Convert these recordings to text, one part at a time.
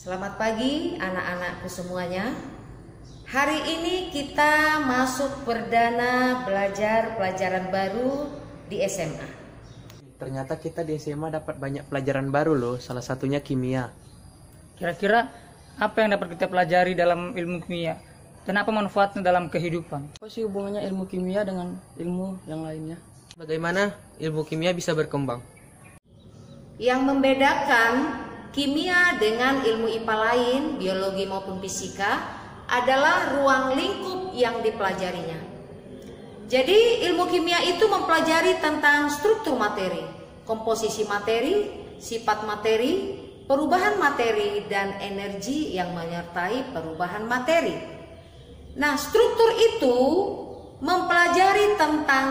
Selamat pagi anak-anakku semuanya. Hari ini kita masuk perdana belajar pelajaran baru di SMA. Ternyata kita di SMA dapat banyak pelajaran baru loh, salah satunya kimia. Kira-kira apa yang dapat kita pelajari dalam ilmu kimia? Dan apa manfaatnya dalam kehidupan? Apa sih hubungannya ilmu kimia dengan ilmu yang lainnya? Bagaimana ilmu kimia bisa berkembang? Yang membedakan kimia dengan ilmu IPA lain, biologi maupun fisika, adalah ruang lingkup yang dipelajarinya. Jadi ilmu kimia itu mempelajari tentang struktur materi, komposisi materi, sifat materi, perubahan materi, dan energi yang menyertai perubahan materi. Nah, struktur itu mempelajari tentang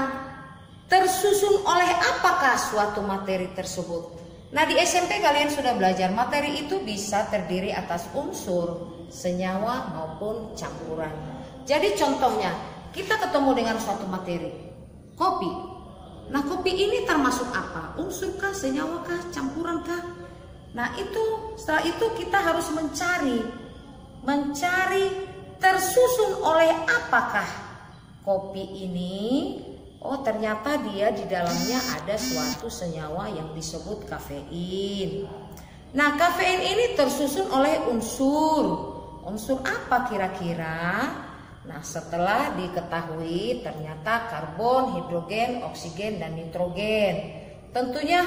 tersusun oleh apakah suatu materi tersebut. Nah, di SMP kalian sudah belajar materi itu bisa terdiri atas unsur, senyawa maupun campuran. Jadi contohnya, kita ketemu dengan suatu materi, kopi. Nah, kopi ini termasuk apa? Unsur kah, senyawa kah, campuran kah? Nah, setelah itu kita harus mencari tersusun oleh apakah kopi ini. Oh, ternyata dia di dalamnya ada suatu senyawa yang disebut kafein. Nah, kafein ini tersusun oleh unsur. Unsur apa kira-kira? Nah, setelah diketahui ternyata karbon, hidrogen, oksigen, dan nitrogen. Tentunya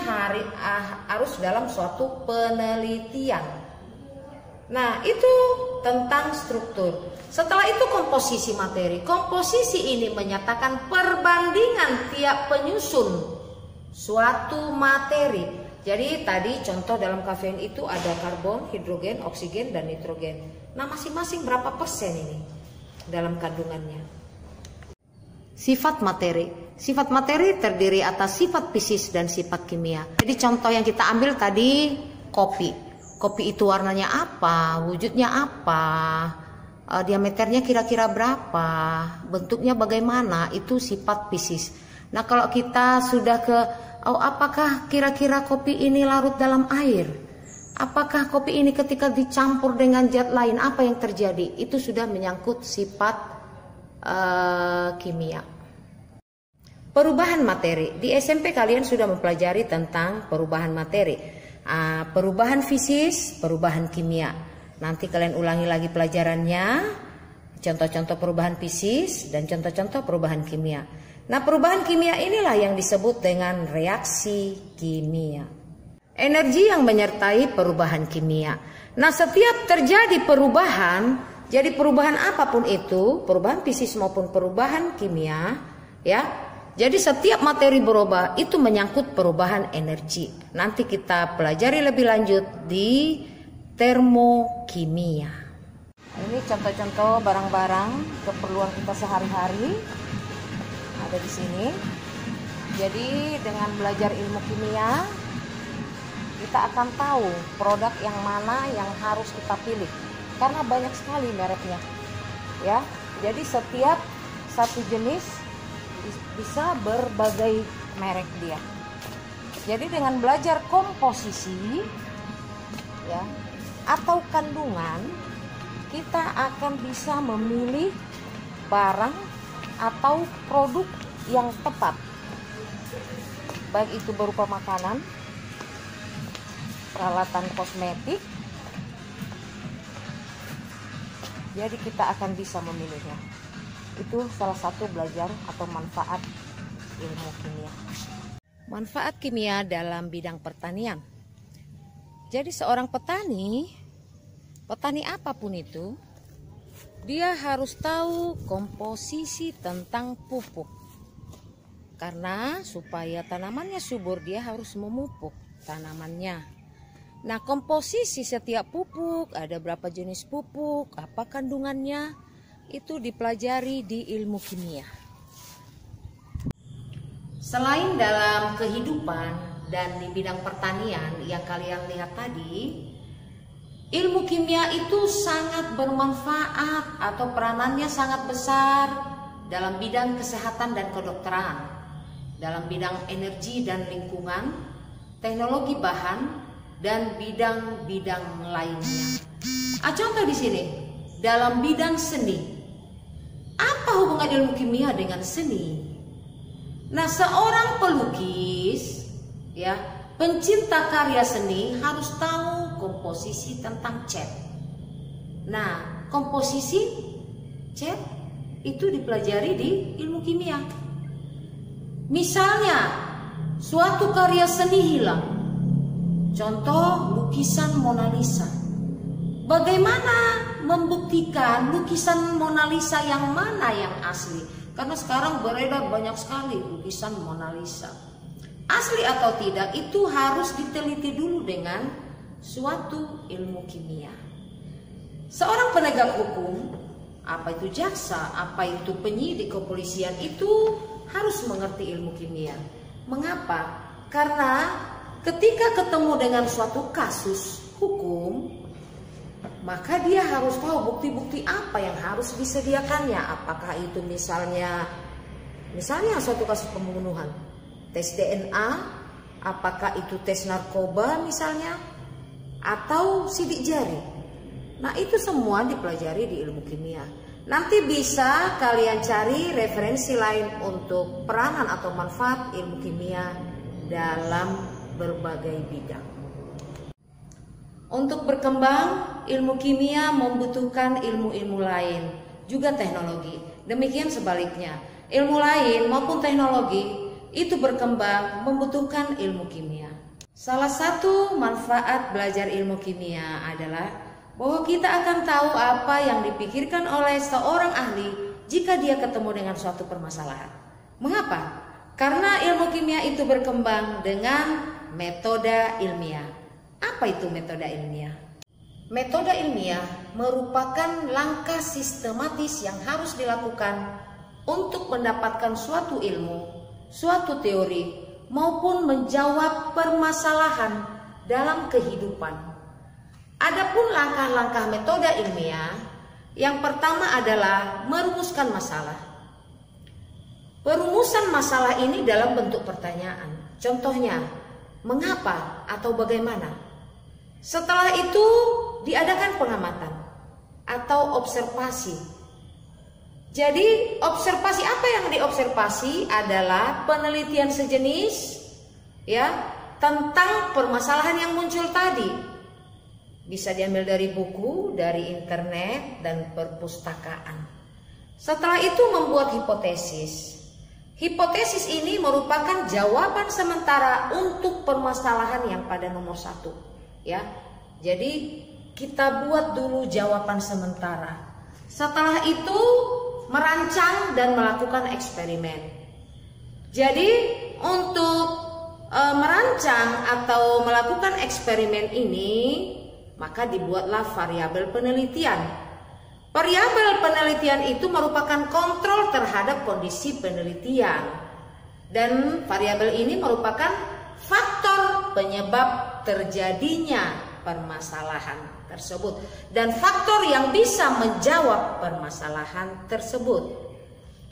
harus dalam suatu penelitian. Nah, itu tentang struktur. Setelah itu komposisi materi. Komposisi ini menyatakan perbandingan tiap penyusun suatu materi. Jadi tadi contoh dalam kafein itu ada karbon, hidrogen, oksigen, dan nitrogen. Nah, masing-masing berapa persen ini dalam kandungannya? Sifat materi. Sifat materi terdiri atas sifat fisis dan sifat kimia. Jadi contoh yang kita ambil tadi kopi. Kopi itu warnanya apa, wujudnya apa, diameternya kira-kira berapa, bentuknya bagaimana, itu sifat fisis. Nah, kalau kita sudah apakah kira-kira kopi ini larut dalam air? Apakah kopi ini ketika dicampur dengan zat lain, apa yang terjadi? Itu sudah menyangkut sifat kimia. Perubahan materi. Di SMP kalian sudah mempelajari tentang perubahan materi. Perubahan fisis, perubahan kimia. Nanti kalian ulangi lagi pelajarannya, contoh-contoh perubahan fisis dan contoh-contoh perubahan kimia. Nah, perubahan kimia inilah yang disebut dengan reaksi kimia. Energi yang menyertai perubahan kimia. Nah, setiap terjadi perubahan, jadi perubahan apapun itu, perubahan fisis maupun perubahan kimia, ya. Jadi setiap materi berubah itu menyangkut perubahan energi. Nanti kita pelajari lebih lanjut di termokimia. Ini contoh-contoh barang-barang keperluan kita sehari-hari ada di sini. Jadi dengan belajar ilmu kimia kita akan tahu produk yang mana yang harus kita pilih karena banyak sekali mereknya. Ya. Jadi setiap satu jenis bisa berbagai merek dia. Jadi dengan belajar komposisi ya atau kandungan, kita akan bisa memilih barang atau produk yang tepat. Baik itu berupa makanan, peralatan kosmetik. Jadi kita akan bisa memilihnya. Itu salah satu belajar atau manfaat ilmu kimia. Manfaat kimia dalam bidang pertanian. Jadi seorang petani apapun itu, dia harus tahu komposisi tentang pupuk. Karena supaya tanamannya subur, dia harus memupuk tanamannya. Nah, komposisi setiap pupuk, ada berapa jenis pupuk, apa kandungannya, itu dipelajari di ilmu kimia. Selain dalam kehidupan dan di bidang pertanian yang kalian lihat tadi, ilmu kimia itu sangat bermanfaat atau peranannya sangat besar dalam bidang kesehatan dan kedokteran, dalam bidang energi dan lingkungan, teknologi bahan, dan bidang-bidang lainnya. Contoh di sini, dalam bidang seni, apa hubungan ilmu kimia dengan seni? Nah, seorang pelukis, ya, pencinta karya seni harus tahu komposisi tentang cat. Nah, komposisi cat itu dipelajari di ilmu kimia. Misalnya, suatu karya seni hilang, contoh lukisan Mona Lisa. Bagaimana membuktikan lukisan Mona Lisa yang mana yang asli? Karena sekarang beredar banyak sekali lukisan Mona Lisa. Asli atau tidak itu harus diteliti dulu dengan suatu ilmu kimia. Seorang penegak hukum, apa itu jaksa, apa itu penyidik kepolisian, itu harus mengerti ilmu kimia. Mengapa? Karena ketika ketemu dengan suatu kasus hukum, maka dia harus tahu bukti-bukti apa yang harus disediakannya. Apakah itu misalnya suatu kasus pembunuhan, tes DNA, apakah itu tes narkoba misalnya, atau sidik jari. Nah, itu semua dipelajari di ilmu kimia. Nanti bisa kalian cari referensi lain untuk peranan atau manfaat ilmu kimia dalam berbagai bidang. Untuk berkembang, ilmu kimia membutuhkan ilmu-ilmu lain, juga teknologi. Demikian sebaliknya, ilmu lain maupun teknologi itu berkembang membutuhkan ilmu kimia. Salah satu manfaat belajar ilmu kimia adalah bahwa kita akan tahu apa yang dipikirkan oleh seorang ahli jika dia ketemu dengan suatu permasalahan. Mengapa? Karena ilmu kimia itu berkembang dengan metode ilmiah. Apa itu metode ilmiah? Metode ilmiah merupakan langkah sistematis yang harus dilakukan untuk mendapatkan suatu ilmu, suatu teori, maupun menjawab permasalahan dalam kehidupan. Adapun langkah-langkah metode ilmiah, yang pertama adalah merumuskan masalah. Perumusan masalah ini dalam bentuk pertanyaan. Contohnya, mengapa atau bagaimana? Setelah itu diadakan pengamatan atau observasi. Jadi observasi, apa yang diobservasi adalah penelitian sejenis, ya, tentang permasalahan yang muncul tadi. Bisa diambil dari buku, dari internet, dan perpustakaan. Setelah itu membuat hipotesis. Hipotesis ini merupakan jawaban sementara untuk permasalahan yang pada nomor 1. Ya, jadi kita buat dulu jawaban sementara. Setelah itu merancang dan melakukan eksperimen. Jadi untuk merancang atau melakukan eksperimen ini, maka dibuatlah variabel penelitian. Variabel penelitian itu merupakan kontrol terhadap kondisi penelitian. Dan variabel ini merupakan faktor penyebab terjadinya permasalahan tersebut dan faktor yang bisa menjawab permasalahan tersebut,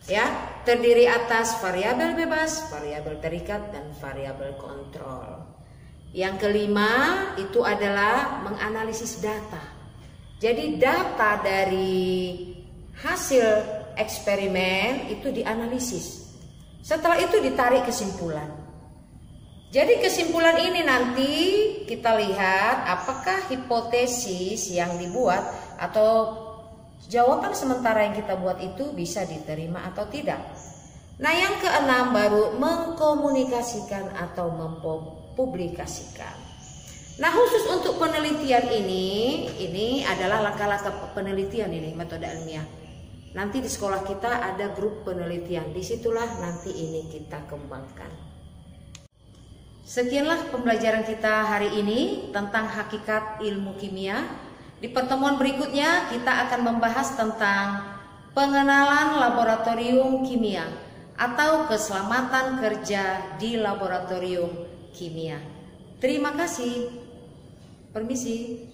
ya, terdiri atas variabel bebas, variabel terikat, dan variabel kontrol. Yang kelima itu adalah menganalisis data. Jadi data dari hasil eksperimen itu dianalisis. Setelah itu ditarik kesimpulan. Jadi kesimpulan ini nanti kita lihat apakah hipotesis yang dibuat atau jawaban sementara yang kita buat itu bisa diterima atau tidak. Nah, yang keenam baru mengkomunikasikan atau mempublikasikan. Nah, khusus untuk penelitian ini adalah langkah-langkah penelitian ini, metode ilmiah. Nanti di sekolah kita ada grup penelitian, disitulah nanti ini kita kembangkan. Sekianlah pembelajaran kita hari ini tentang hakikat ilmu kimia. Di pertemuan berikutnya kita akan membahas tentang pengenalan laboratorium kimia atau keselamatan kerja di laboratorium kimia. Terima kasih. Permisi.